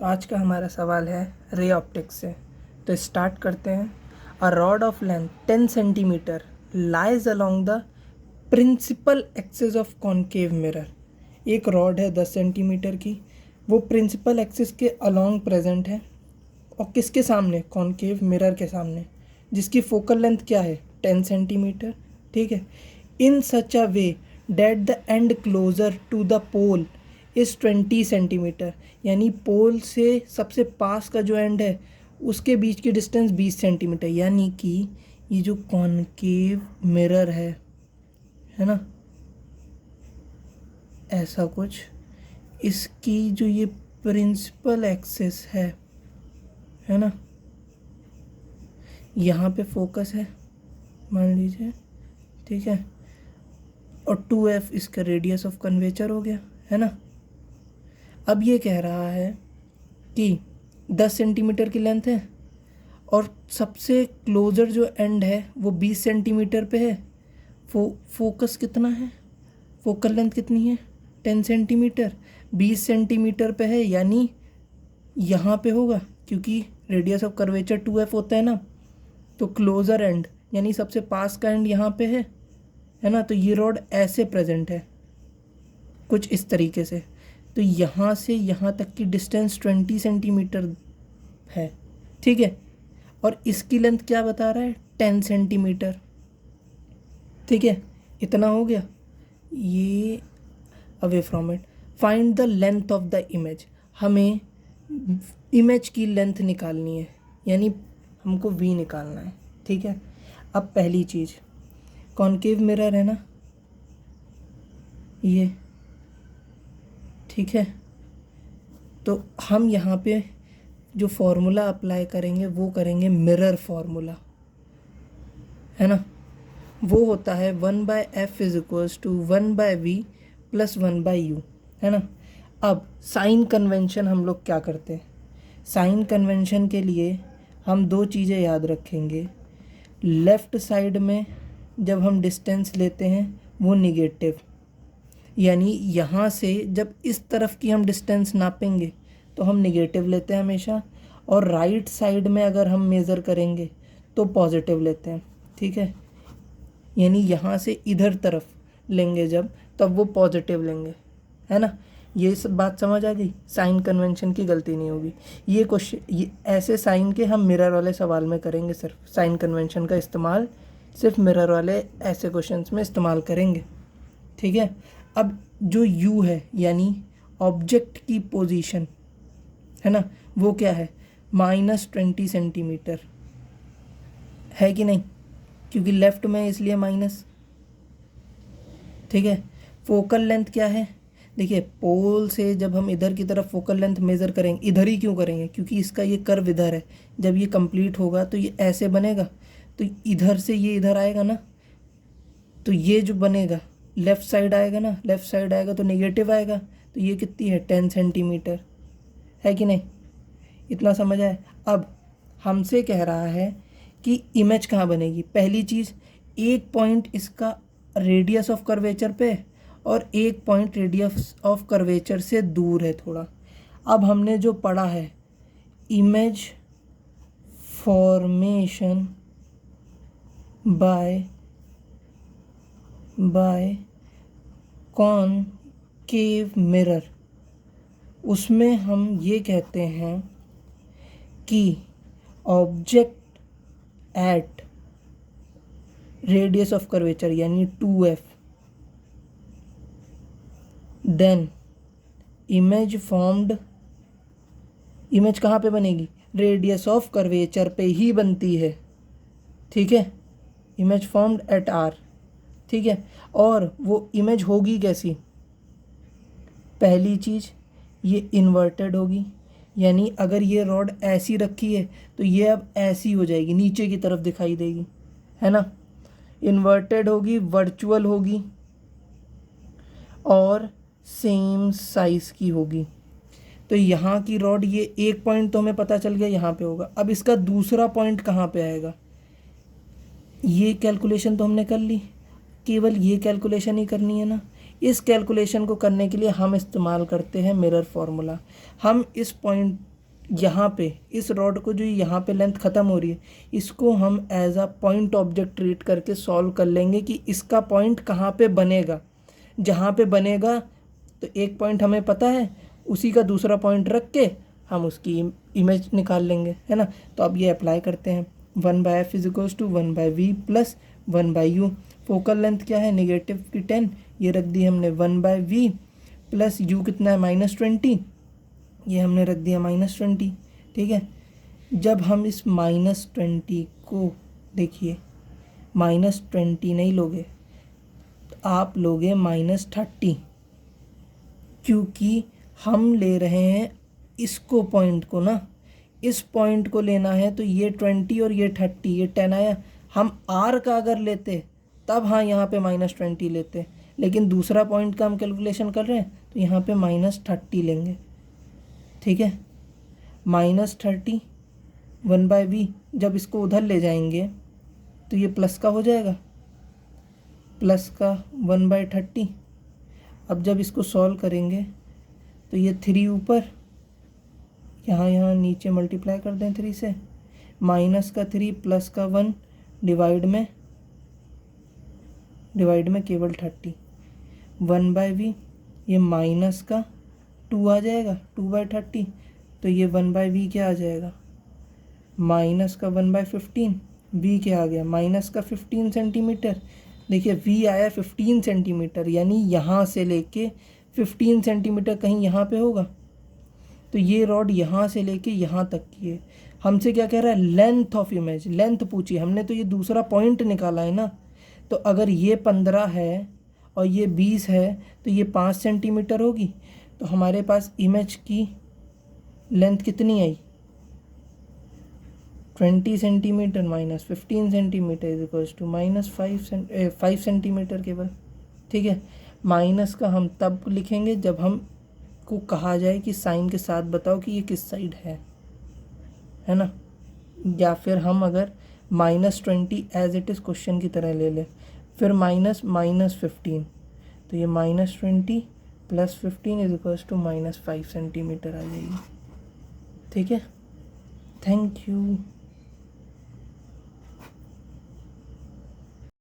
आज का हमारा सवाल है रे ऑप्टिक्स से। तो स्टार्ट करते हैं। A rod of length 10 centimetre lies along the principal axis of concave mirror. एक रॉड है 10 सेंटीमीटर की, वो प्रिंसिपल एक्सिस के अलोंग प्रेजेंट है और किसके सामने? कॉनकेव मिरर के सामने, जिसकी फोकल लेंथ क्या है? 10 सेंटीमीटर। ठीक है। In such a way that the end closer to the pole is 20 centimetre, यानी पोल से सबसे पास का जो एंड है उसके बीच की डिस्टेंस 20 सेंटीमीटर। यानी कि ये जो कॉनकेव मिरर है ना, ऐसा कुछ, इसकी जो ये प्रिंसिपल एक्सिस है ना, यहाँ पे फोकस है मान लीजिए, ठीक है, और 2f इसका रेडियस ऑफ कर्वेचर हो गया, है ना। अब ये कह रहा है कि 10 सेंटीमीटर की लेंथ है और सबसे क्लोजर जो एंड है वो 20 सेंटीमीटर पे है। फोकस कितना है? फोकल लेंथ कितनी है? 10 सेंटीमीटर, 20 सेंटीमीटर पे है, यानी यहाँ पे होगा, क्योंकि रेडियस ऑफ कर्वेचर 2f होता है ना। तो क्लोजर एंड यानी सबसे पास का एंड यहाँ पे है ना। तो ये रॉड ऐसे प्रेजेंट है कुछ इस तरीके से। तो यहाँ से यहाँ तक की डिस्टेंस 20 सेंटीमीटर है, ठीक है। और इसकी लेंथ क्या बता रहा है? 10 सेंटीमीटर, ठीक है। इतना हो गया। ये away from it find the length of the image. हमें इमेज की लेंथ निकालनी है, यानी हमको v निकालना है, ठीक है। अब पहली चीज़, कॉनकेव मिरर है ना ये, ठीक है। तो हम यहाँ पे जो फॉर्मूला अप्लाई करेंगे वो करेंगे मिरर फॉर्मूला, है ना। वो होता है 1/f is equals to 1/v plus 1/u, है ना। अब साइन कन्वेंशन हम लोग क्या करते हैं? साइन कन्वेंशन के लिए हम दो चीज़ें याद रखेंगे। लेफ़्ट साइड में जब हम डिस्टेंस लेते हैं वो निगेटिव, यानी यहाँ से जब इस तरफ की हम डिस्टेंस नापेंगे तो हम निगेटिव लेते हैं हमेशा, और राइट साइड में अगर हम मेज़र करेंगे तो पॉजिटिव लेते हैं, ठीक है। यानी यहाँ से इधर तरफ लेंगे जब, तब वो पॉजिटिव लेंगे, है ना। ये सब बात समझ आ गई? साइन कन्वेंशन की गलती नहीं होगी। ये क्वेश्चन, ये ऐसे साइन के हम मिरर वाले सवाल में करेंगे, सिर्फ साइन कन्वेंशन का इस्तेमाल सिर्फ मिरर वाले ऐसे क्वेश्चंस में इस्तेमाल करेंगे, ठीक है। अब जो u है यानी ऑब्जेक्ट की पोजीशन, है ना, वो क्या है? -20 सेंटीमीटर है कि नहीं, क्योंकि लेफ़्ट में इसलिए माइनस, ठीक है। फोकल लेंथ क्या है? देखिए, पोल से जब हम इधर की तरफ फोकल लेंथ मेज़र करेंगे, इधर ही क्यों करेंगे? क्योंकि इसका ये कर्व इधर है। जब ये कंप्लीट होगा तो ये ऐसे बनेगा, तो इधर से ये इधर आएगा ना, तो ये जो बनेगा लेफ़्ट साइड आएगा ना, लेफ़्ट साइड आएगा तो नेगेटिव आएगा। तो ये कितनी है? 10 सेंटीमीटर, है कि नहीं? इतना समझ आया? अब हमसे कह रहा है कि इमेज कहाँ बनेगी। पहली चीज़, एक पॉइंट इसका रेडियस ऑफ कर्वेचर पे और एक पॉइंट रेडियस ऑफ कर्वेचर से दूर है थोड़ा। अब हमने जो पढ़ा है, image formation by concave mirror, उसमें हम ये कहते हैं कि object at radius of curvature यानी 2f, then image formed, image कहाँ पे बनेगी? रेडियस ऑफ कर्वेचर पे ही बनती है, ठीक है। इमेज फॉर्म्ड एट r, ठीक है। और वो इमेज होगी कैसी? पहली चीज़, ये इन्वर्टेड होगी, यानी अगर ये रॉड ऐसी रखी है तो ये अब ऐसी हो जाएगी, नीचे की तरफ दिखाई देगी, है ना। इन्वर्टेड होगी, वर्चुअल होगी और सेम साइज़ की होगी। तो यहाँ की रॉड, ये एक पॉइंट तो हमें पता चल गया यहाँ पे होगा। अब इसका दूसरा पॉइंट कहाँ पे आएगा? ये कैलकुलेशन तो हमने कर ली, केवल ये कैलकुलेशन ही करनी है ना। इस कैलकुलेशन को करने के लिए हम इस्तेमाल करते हैं मिरर फार्मूला। हम इस पॉइंट यहाँ पे इस रॉड को जो यहाँ पे लेंथ ख़त्म हो रही है, इसको हम as a point object treat करके सॉल्व कर लेंगे कि इसका पॉइंट कहाँ पे बनेगा। जहाँ पे बनेगा तो एक पॉइंट हमें पता है, उसी का दूसरा पॉइंट रख के हम उसकी इमेज निकाल लेंगे, है ना। तो अब ये अप्लाई करते हैं। 1/f is equals to 1/v plus 1/u। Focal length क्या है, नेगेटिव की 10, ये रख दी हमने 1/v प्लस u कितना है -20, ये हमने रख दिया -20। ठीक है, जब हम इस -20 को देखिए, -20 नहीं लोगे तो आप लोगे -30, क्योंकि हम ले रहे हैं इसको पॉइंट को ना, इस पॉइंट को लेना है। तो ये 20 और ये 30, ये 10 आया। हम आर का अगर लेते तब हाँ यहाँ पे -20 लेते, लेकिन दूसरा पॉइंट का हम कैलकुलेशन कर रहे हैं तो यहाँ पे -30 लेंगे। ठीक है, -30 1/v, जब इसको उधर ले जाएंगे तो ये प्लस का हो जाएगा, प्लस का 1/30। अब जब इसको सॉल्व करेंगे तो ये 3 ऊपर, यहाँ नीचे मल्टीप्लाई कर दें 3 से, -3 प्लस का 1 डिवाइड में केवल 30, 1/v, ये माइनस का 2 आ जाएगा 2/30। तो ये 1/v क्या आ जाएगा, माइनस का 1/15, v क्या आ गया, माइनस का 15 सेंटीमीटर। देखिए v आया 15 सेंटीमीटर, यानी यहाँ से लेके 15 सेंटीमीटर कहीं यहाँ पे होगा। तो ये रॉड यहाँ से लेके यहाँ तक की है। हमसे क्या कह रहा है, लेंथ ऑफ इमेज, लेंथ पूछी हमने, तो ये दूसरा पॉइंट निकाला है ना। तो अगर ये 15 है और ये 20 है तो ये 5 सेंटीमीटर होगी। तो हमारे पास इमेज की लेंथ कितनी आई, 20 centimetre minus 15 centimetre is equals to -5 centimetre केवल। ठीक है, माइनस का हम तब लिखेंगे जब हम को कहा जाए कि साइन के साथ बताओ कि ये किस साइड है ना। या फिर हम अगर -20 एज इट इज़ क्वेश्चन की तरह ले लें, फिर -15, तो ये -20 plus 15 is equals to -5 centimetre आ जाएगी। ठीक है, थैंक यू।